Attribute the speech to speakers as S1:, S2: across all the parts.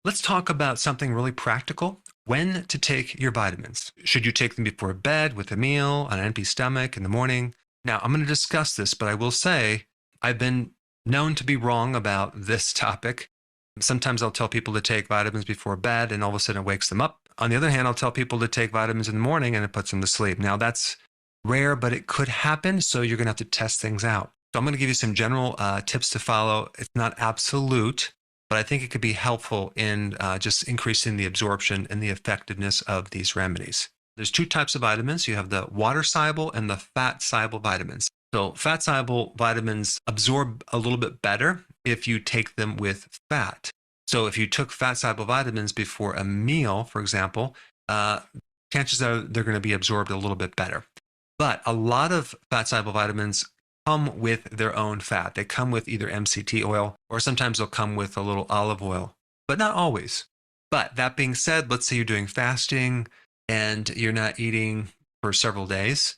S1: let's talk about something really practical. When to take your vitamins. Should you take them before bed, with a meal, on an empty stomach, in the morning? Now, I'm going to discuss this, but I will say I've been known to be wrong about this topic. Sometimes I'll tell people to take vitamins before bed, and all of a sudden it wakes them up. On the other hand, I'll tell people to take vitamins in the morning, and it puts them to sleep. Now, that's rare, but it could happen, so you're going to have to test things out. So I'm going to give you some general tips to follow. It's not absolute, but I think it could be helpful in just increasing the absorption and the effectiveness of these remedies. There's two types of vitamins. You have the water-soluble and the fat-soluble vitamins. So fat-soluble vitamins absorb a little bit better if you take them with fat. So if you took fat-soluble vitamins before a meal, for example, chances are they're going to be absorbed a little bit better. But a lot of fat-soluble vitamins come with their own fat. They come with either MCT oil, or sometimes they'll come with a little olive oil, but not always. But that being said, let's say you're doing fasting and you're not eating for several days.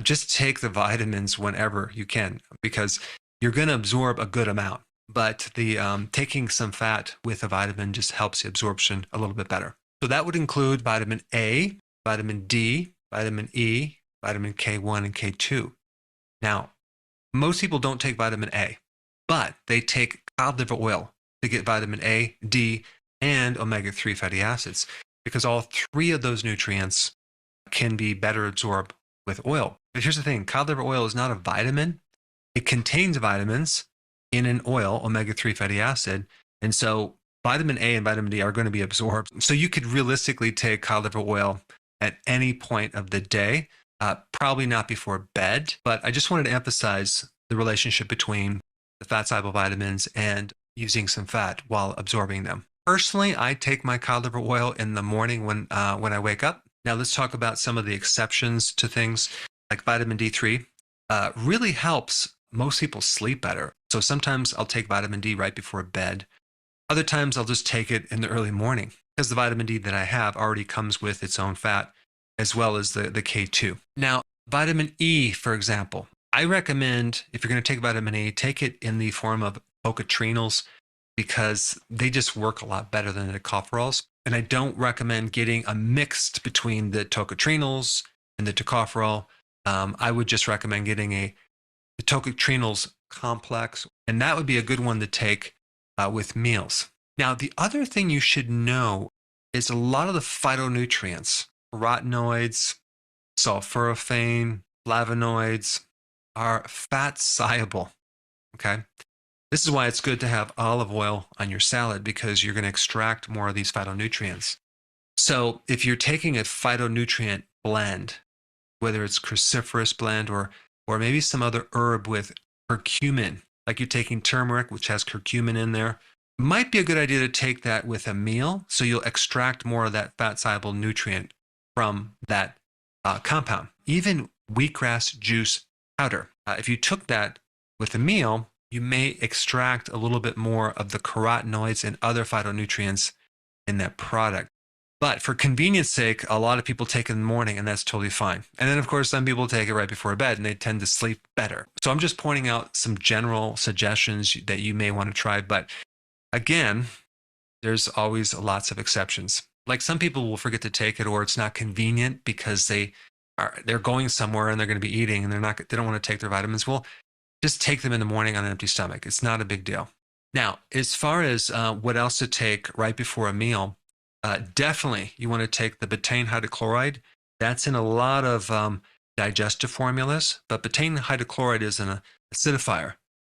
S1: Just take the vitamins whenever you can, because you're going to absorb a good amount. But the taking some fat with a vitamin just helps the absorption a little bit better. So that would include vitamin A, vitamin D, vitamin E, vitamin K1 and K2. Now, most people don't take vitamin A, but they take cod liver oil to get vitamin A, D, and omega-3 fatty acids, because all three of those nutrients can be better absorbed with oil. But here's the thing, cod liver oil is not a vitamin. It contains vitamins in an oil, omega-3 fatty acid, and so vitamin A and vitamin D are going to be absorbed. So you could realistically take cod liver oil at any point of the day. Probably not before bed, but I just wanted to emphasize the relationship between the fat-soluble vitamins and using some fat while absorbing them. Personally, I take my cod liver oil in the morning when I wake up. Now let's talk about some of the exceptions to things like vitamin D3. Really helps most people sleep better. So sometimes I'll take vitamin D right before bed. Other times I'll just take it in the early morning because the vitamin D that I have already comes with its own fat, as well as the K2. Now, vitamin E, for example, I recommend if you're going to take vitamin E, take it in the form of tocotrienols because they just work a lot better than the tocopherols. And I don't recommend getting a mix between the tocotrienols and the tocopherol. I would just recommend getting the tocotrienols complex, and that would be a good one to take with meals. Now, the other thing you should know is a lot of the phytonutrients, carotenoids, sulforaphane, flavonoids, are fat soluble. Okay. This is why it's good to have olive oil on your salad, because you're going to extract more of these phytonutrients. So if you're taking a phytonutrient blend, whether it's cruciferous blend or maybe some other herb with curcumin, like you're taking turmeric, which has curcumin in there, might be a good idea to take that with a meal, so you'll extract more of that fat soluble nutrient from that compound. Even wheatgrass juice powder, if you took that with a meal, you may extract a little bit more of the carotenoids and other phytonutrients in that product. But for convenience sake, a lot of people take it in the morning, and that's totally fine. And then, of course, some people take it right before bed, and they tend to sleep better. So I'm just pointing out some general suggestions that you may want to try. But again, there's always lots of exceptions. Like some people will forget to take it, or it's not convenient because they're going somewhere and they're going to be eating, and they don't want to take their vitamins. Well, just take them in the morning on an empty stomach. It's not a big deal. Now, as far as what else to take right before a meal, definitely you want to take the betaine hydrochloride. That's in a lot of digestive formulas, but betaine hydrochloride is an acidifier.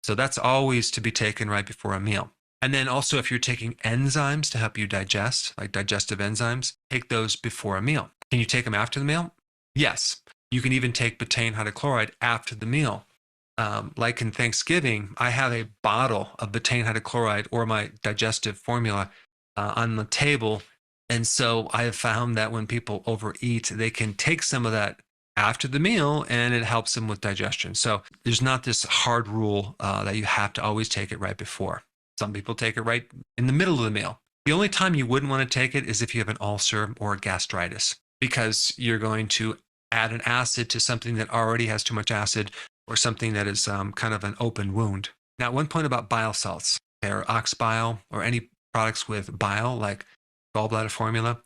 S1: So that's always to be taken right before a meal. And then also, if you're taking enzymes to help you digest, like digestive enzymes, take those before a meal. Can you take them after the meal? Yes. You can even take betaine hydrochloride after the meal. Like in Thanksgiving, I have a bottle of betaine hydrochloride or my digestive formula on the table. And so I have found that when people overeat, they can take some of that after the meal, and it helps them with digestion. So there's not this hard rule that you have to always take it right before. Some people take it right in the middle of the meal. The only time you wouldn't want to take it is if you have an ulcer or gastritis, because you're going to add an acid to something that already has too much acid, or something that is kind of an open wound. Now, one point about bile salts, or ox bile, or any products with bile, like gallbladder formula,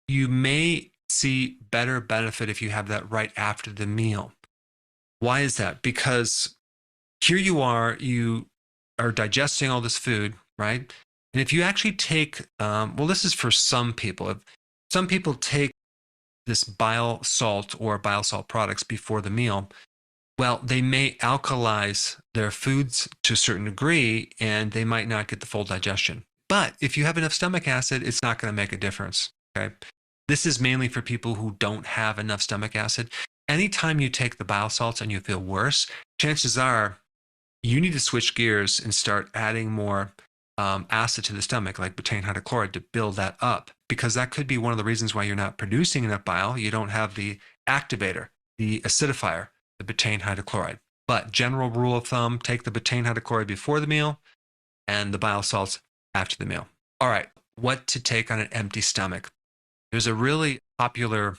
S1: you may see better benefit if you have that right after the meal. Why is that? Because here you are digesting all this food, right? And if you actually take, this is for some people. If some people take this bile salt or bile salt products before the meal, well, they may alkalize their foods to a certain degree, and they might not get the full digestion. But if you have enough stomach acid, it's not going to make a difference, okay? This is mainly for people who don't have enough stomach acid. Anytime you take the bile salts and you feel worse, chances are you need to switch gears and start adding more acid to the stomach, like betaine hydrochloride, to build that up, because that could be one of the reasons why you're not producing enough bile. You don't have the activator, the acidifier, the betaine hydrochloride. But general rule of thumb, take the betaine hydrochloride before the meal and the bile salts after the meal. All right, what to take on an empty stomach? There's a really popular,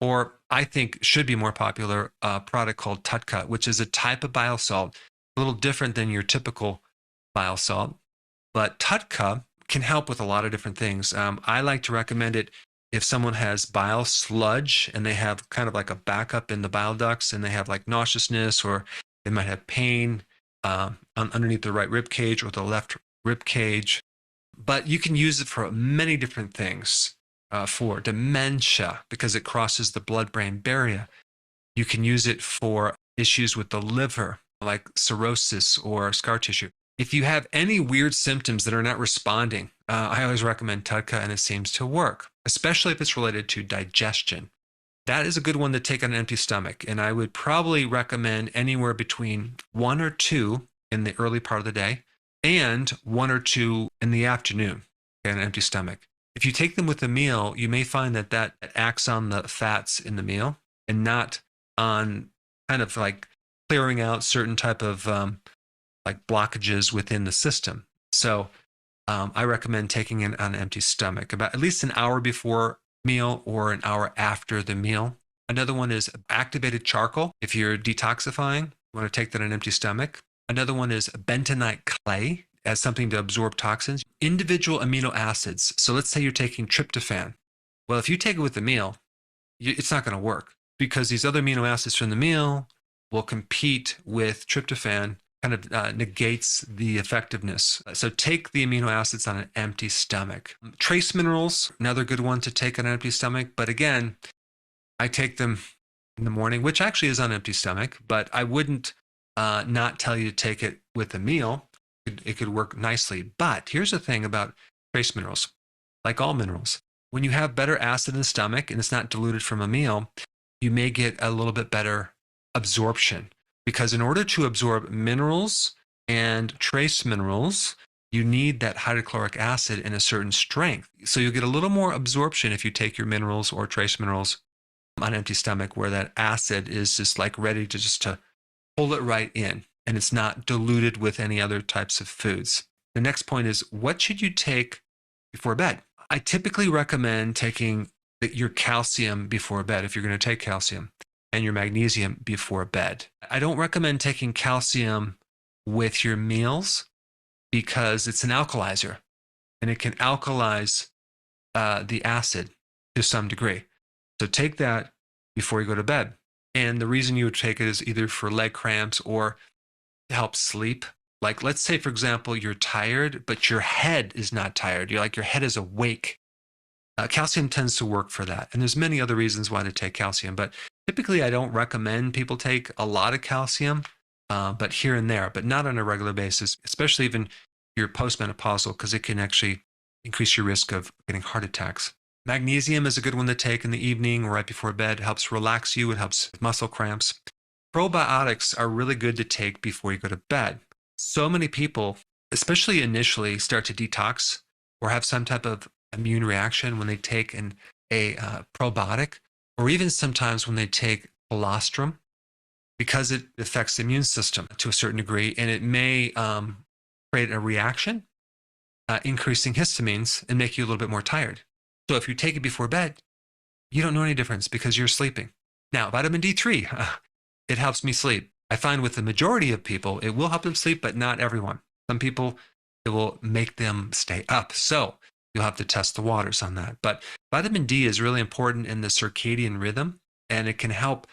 S1: or I think should be more popular, product called Tutka, which is a type of bile salt, a little different than your typical bile salt. But Tutka can help with a lot of different things. I like to recommend it if someone has bile sludge and they have kind of like a backup in the bile ducts and they have like nauseousness, or they might have pain underneath the right rib cage or the left rib cage. But you can use it for many different things. For dementia, because it crosses the blood-brain barrier. You can use it for issues with the liver, like cirrhosis or scar tissue. If you have any weird symptoms that are not responding, I always recommend Tutka, and it seems to work, especially if it's related to digestion. That is a good one to take on an empty stomach, and I would probably recommend anywhere between 1 or 2 in the early part of the day and 1 or 2 in the afternoon on an empty stomach. If you take them with a meal, you may find that acts on the fats in the meal and not on kind of like clearing out certain type of like blockages within the system. So I recommend taking it on an empty stomach, about at least an hour before meal or an hour after the meal. Another one is activated charcoal. If you're detoxifying, you want to take that on an empty stomach. Another one is bentonite clay as something to absorb toxins. Individual amino acids. So let's say you're taking tryptophan. Well, if you take it with the meal, it's not going to work, because these other amino acids from the meal will compete with tryptophan, kind of negates the effectiveness. So take the amino acids on an empty stomach. Trace minerals, another good one to take on an empty stomach. But again, I take them in the morning, which actually is on an empty stomach, but I wouldn't not tell you to take it with a meal. It could work nicely. But here's the thing about trace minerals. Like all minerals, when you have better acid in the stomach and it's not diluted from a meal, you may get a little bit better absorption. Because in order to absorb minerals and trace minerals, you need that hydrochloric acid in a certain strength. So you'll get a little more absorption if you take your minerals or trace minerals on an empty stomach, where that acid is just like ready to just to pull it right in, and it's not diluted with any other types of foods. The next point is, what should you take before bed? I typically recommend taking your calcium before bed if you're going to take calcium, and your magnesium before bed. I don't recommend taking calcium with your meals because it's an alkalizer, and it can alkalize the acid to some degree. So take that before you go to bed. And the reason you would take it is either for leg cramps or to help sleep. Like, let's say, for example, you're tired, but your head is not tired. Your head is awake. Calcium tends to work for that. And there's many other reasons why to take calcium, but typically I don't recommend people take a lot of calcium, but here and there, but not on a regular basis, especially even if you're postmenopausal, because it can actually increase your risk of getting heart attacks. Magnesium is a good one to take in the evening or right before bed. It helps relax you. It helps with muscle cramps. Probiotics are really good to take before you go to bed. So many people, especially initially, start to detox or have some type of immune reaction when they take a probiotic, or even sometimes when they take colostrum, because it affects the immune system to a certain degree, and it may create a reaction, increasing histamines, and make you a little bit more tired. So if you take it before bed, you don't know any difference because you're sleeping. Now, vitamin D3, it helps me sleep. I find with the majority of people, it will help them sleep, but not everyone. Some people it will make them stay up. So you'll have to test the waters on that. But vitamin D is really important in the circadian rhythm, and it can help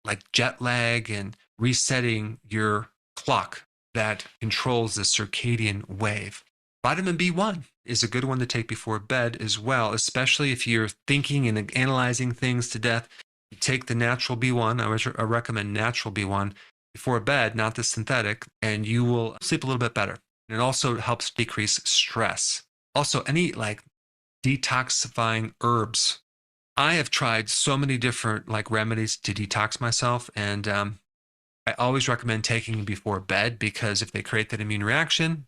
S1: like jet lag and resetting your clock that controls the circadian wave. Vitamin B1 is a good one to take before bed as well, especially if you're thinking and analyzing things to death. You take the natural B1. I recommend natural B1 before bed, not the synthetic, and you will sleep a little bit better. And it also helps decrease stress. Also, any like detoxifying herbs. I have tried so many different like remedies to detox myself, and I always recommend taking them before bed, because if they create that immune reaction,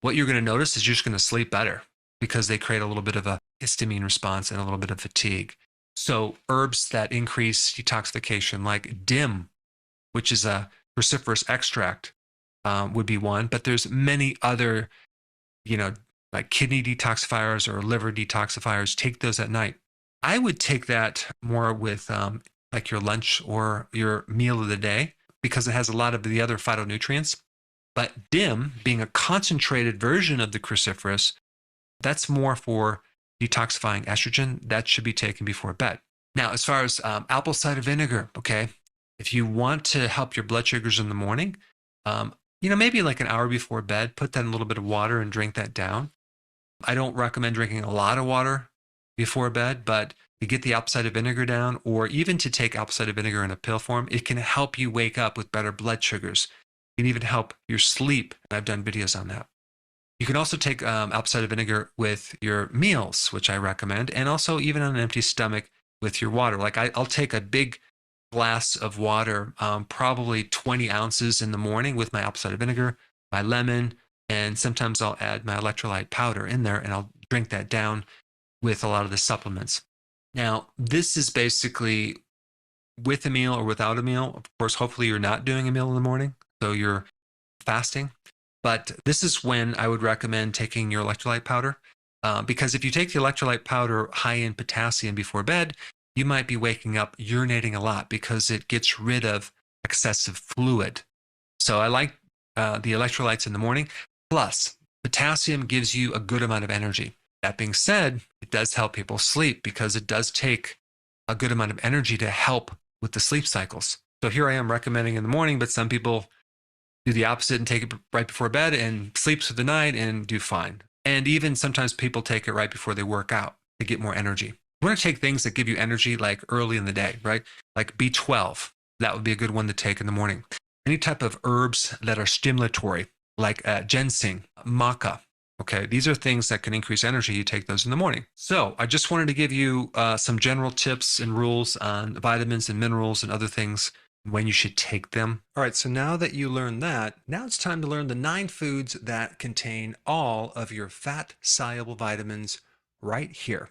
S1: what you're going to notice is you're just going to sleep better, because they create a little bit of a histamine response and a little bit of fatigue. So herbs that increase detoxification, like dim, which is a cruciferous extract, would be one. But there's many other, like kidney detoxifiers or liver detoxifiers. Take those at night. I would take that more with like your lunch or your meal of the day, because it has a lot of the other phytonutrients. But dim, being a concentrated version of the cruciferous, that's more for detoxifying estrogen. That should be taken before bed. Now, as far as apple cider vinegar, okay, if you want to help your blood sugars in the morning, maybe like an hour before bed, put that in a little bit of water and drink that down. I don't recommend drinking a lot of water before bed, but to get the apple cider vinegar down, or even to take apple cider vinegar in a pill form, it can help you wake up with better blood sugars. It can even help your sleep. I've done videos on that. You can also take apple cider vinegar with your meals, which I recommend, and also even on an empty stomach with your water. Like I'll take a big glass of water, probably 20 ounces in the morning with my apple cider vinegar, my lemon, and sometimes I'll add my electrolyte powder in there, and I'll drink that down with a lot of the supplements. Now, this is basically with a meal or without a meal. Of course, hopefully you're not doing a meal in the morning, so you're fasting. But this is when I would recommend taking your electrolyte powder, because if you take the electrolyte powder high in potassium before bed, you might be waking up urinating a lot, because it gets rid of excessive fluid. So I like the electrolytes in the morning. Plus, potassium gives you a good amount of energy. That being said, it does help people sleep, because it does take a good amount of energy to help with the sleep cycles. So here I am recommending in the morning, but some people do the opposite and take it right before bed and sleep through the night and do fine. And even sometimes people take it right before they work out to get more energy. You want to take things that give you energy like early in the day, right? Like B12, that would be a good one to take in the morning. Any type of herbs that are stimulatory, like ginseng, maca. Okay, these are things that can increase energy. You take those in the morning. So I just wanted to give you some general tips and rules on vitamins and minerals and other things, when you should take them. All right, so now that you learned that, now it's time to learn the 9 foods that contain all of your fat-soluble vitamins right here.